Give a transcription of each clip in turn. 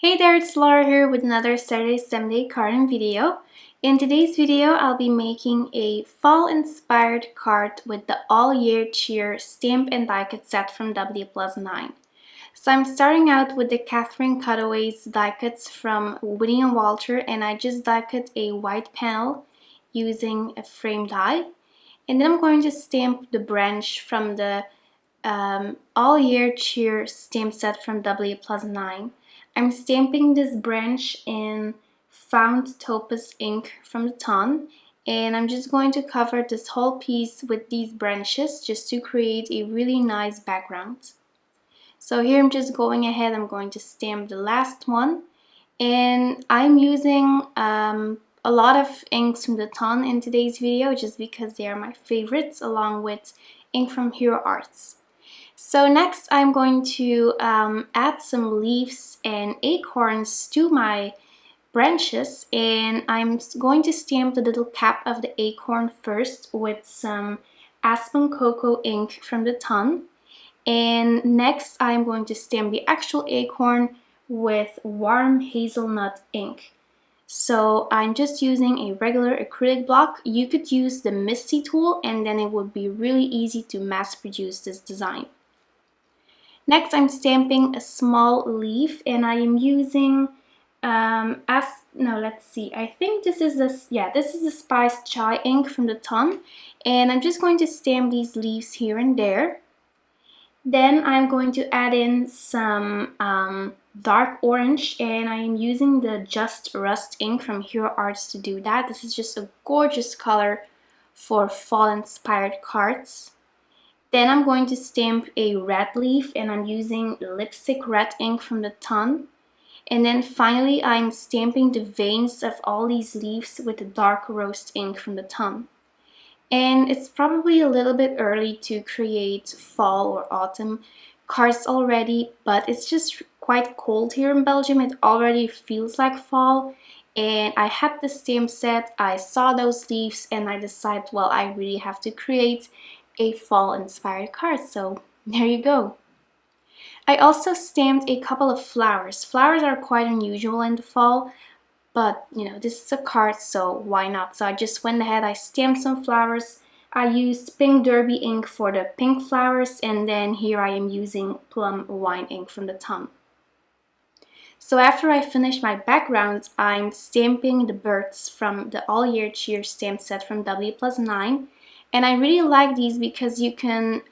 Hey there, it's Laura here with another Saturday Sunday carding video. In today's video, I'll be making a fall-inspired card with the All Year Cheer stamp and die cut set from WPlus9. So I'm starting out with the Catherine Cutaways die cuts from Winnie & Walter, and I just die cut a white panel using a frame die. And then I'm going to stamp the branch from the All Year Cheer stamp set from WPlus9. I'm stamping this branch in Found Topaz ink from the ton, and I'm just going to cover this whole piece with these branches just to create a really nice background. So here I'm just going ahead, I'm going to stamp the last one, and I'm using a lot of inks from the ton in today's video just because they are my favorites, along with ink from Hero Arts. So next I'm going to add some leaves and acorns to my branches, and I'm going to stamp the little cap of the acorn first with some Aspen Cocoa ink from the ton. And next I'm going to stamp the actual acorn with warm hazelnut ink. So I'm just using a regular acrylic block. You could use the Misty tool and then it would be really easy to mass produce this design. Next, I'm stamping a small leaf, and I am using I think this is the spiced chai ink from the ton, and I'm just going to stamp these leaves here and there. Then I'm going to add in some dark orange, and I am using the Just Rust ink from Hero Arts to do that. This is just a gorgeous color for fall-inspired cards. Then I'm going to stamp a red leaf, and I'm using lipstick red ink from the ton. And then finally I'm stamping the veins of all these leaves with the dark roast ink from the ton. And it's probably a little bit early to create fall or autumn cards already, but it's just quite cold here in Belgium. It already feels like fall. And I had the stamp set, I saw those leaves, and I decided, well, I really have to create a fall-inspired card, so there you go. I also stamped a couple of flowers. Flowers are quite unusual in the fall, but this is a card, so why not? So I just went ahead, I stamped some flowers. I used Pink Derby ink for the pink flowers, and then here I am using Plum Wine ink from the ton. So after I finish my background, I'm stamping the birds from the All Year Cheer stamp set from WPlus9. And I really like these because you can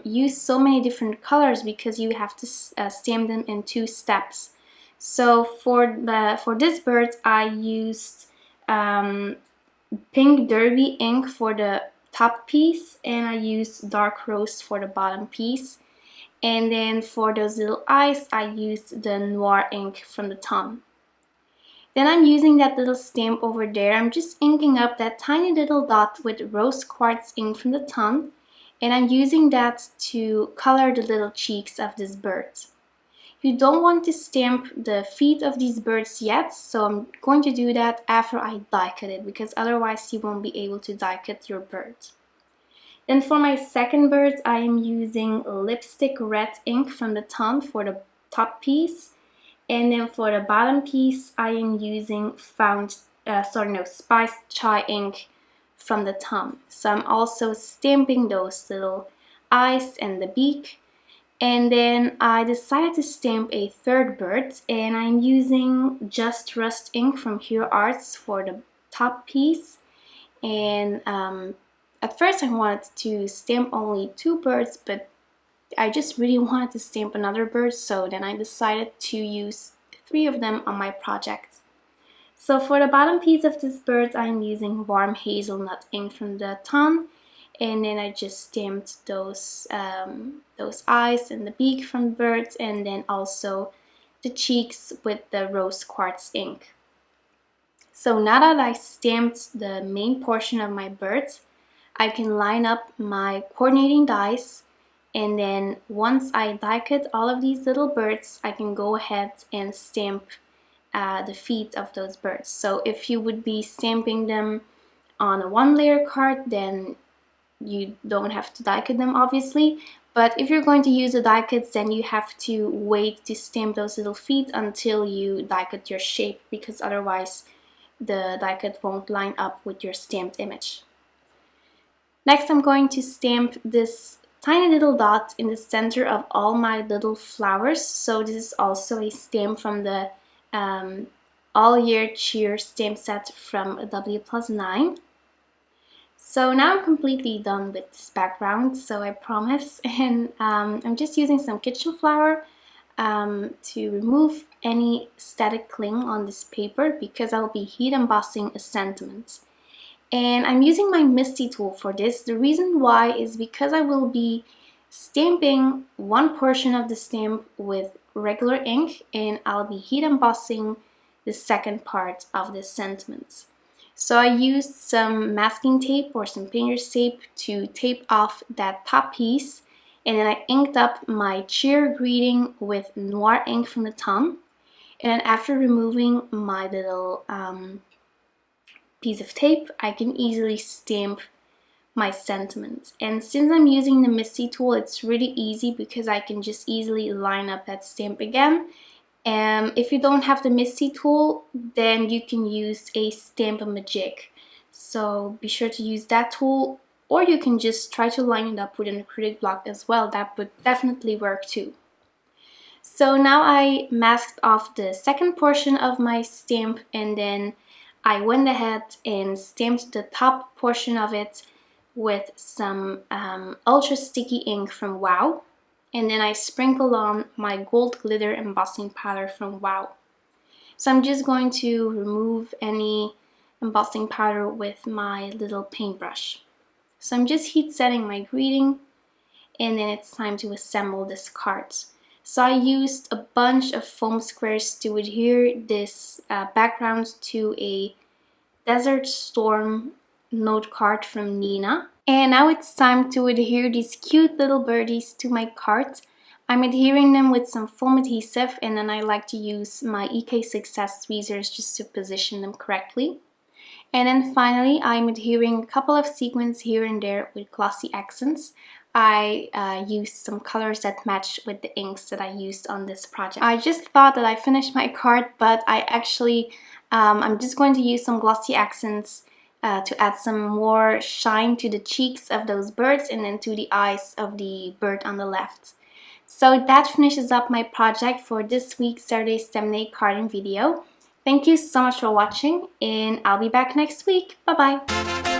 use so many different colors because you have to stamp them in 2 steps. So for this bird, I used Pink Derby ink for the top piece, and I used dark roast for the bottom piece. And then for those little eyes, I used the Noir ink from the ton. Then I'm using that little stamp over there. I'm just inking up that tiny little dot with rose quartz ink from the ton, and I'm using that to color the little cheeks of this bird. You don't want to stamp the feet of these birds yet, so I'm going to do that after I die cut it, because otherwise you won't be able to die cut your bird. Then for my second bird, I am using lipstick red ink from the ton for the top piece. And then for the bottom piece, I am using spiced chai ink from the ton. So I'm also stamping those little eyes and the beak. And then I decided to stamp a third bird, and I'm using Just Rust ink from Hero Arts for the top piece. And at first I wanted to stamp only 2 birds, but I just really wanted to stamp another bird, so then I decided to use 3 of them on my project. So for the bottom piece of this bird, I'm using warm hazelnut ink from the ton, and then I just stamped those eyes and the beak from the bird, and then also the cheeks with the rose quartz ink. So now that I stamped the main portion of my birds, I can line up my coordinating dies. And then once I die cut all of these little birds, I can go ahead and stamp the feet of those birds. So if you would be stamping them on a 1-layer card, then you don't have to die cut them obviously. But if you're going to use the die cuts, then you have to wait to stamp those little feet until you die cut your shape, because otherwise the die cut won't line up with your stamped image. Next, I'm going to stamp this tiny little dot in the center of all my little flowers. So this is also a stamp from the All Year Cheer stamp set from WPlus9. So now I'm completely done with this background, so I promise. And I'm just using some kitchen flour to remove any static cling on this paper, because I'll be heat embossing a sentiment. And I'm using my Misty tool for this. The reason why is because I will be stamping one portion of the stamp with regular ink, and I'll be heat embossing the second part of the sentiment. So I used some masking tape or some painter's tape to tape off that top piece, and then I inked up my cheer greeting with noir ink from the ton. And then after removing my little piece of tape, I can easily stamp my sentiment. And since I'm using the Misty tool, it's really easy because I can just easily line up that stamp again. And if you don't have the Misty tool, then you can use a Stamp-A-Magic. So be sure to use that tool, or you can just try to line it up with an acrylic block as well. That would definitely work too. So now I masked off the second portion of my stamp, and then I went ahead and stamped the top portion of it with some ultra sticky ink from Wow. And then I sprinkled on my gold glitter embossing powder from Wow. So I'm just going to remove any embossing powder with my little paintbrush. So I'm just heat setting my greeting, and then it's time to assemble this card. So I used a bunch of foam squares to adhere this background to a Desert Storm note card from Nina. And now it's time to adhere these cute little birdies to my card. I'm adhering them with some foam adhesive, and then I like to use my EK Success tweezers just to position them correctly. And then finally, I'm adhering a couple of sequins here and there with glossy accents. I used some colors that match with the inks that I used on this project. I just thought that I finished my card, but I actually, I'm just going to use some glossy accents to add some more shine to the cheeks of those birds and then to the eyes of the bird on the left. So that finishes up my project for this week's Saturday Stem Day carding video. Thank you so much for watching, and I'll be back next week. Bye bye!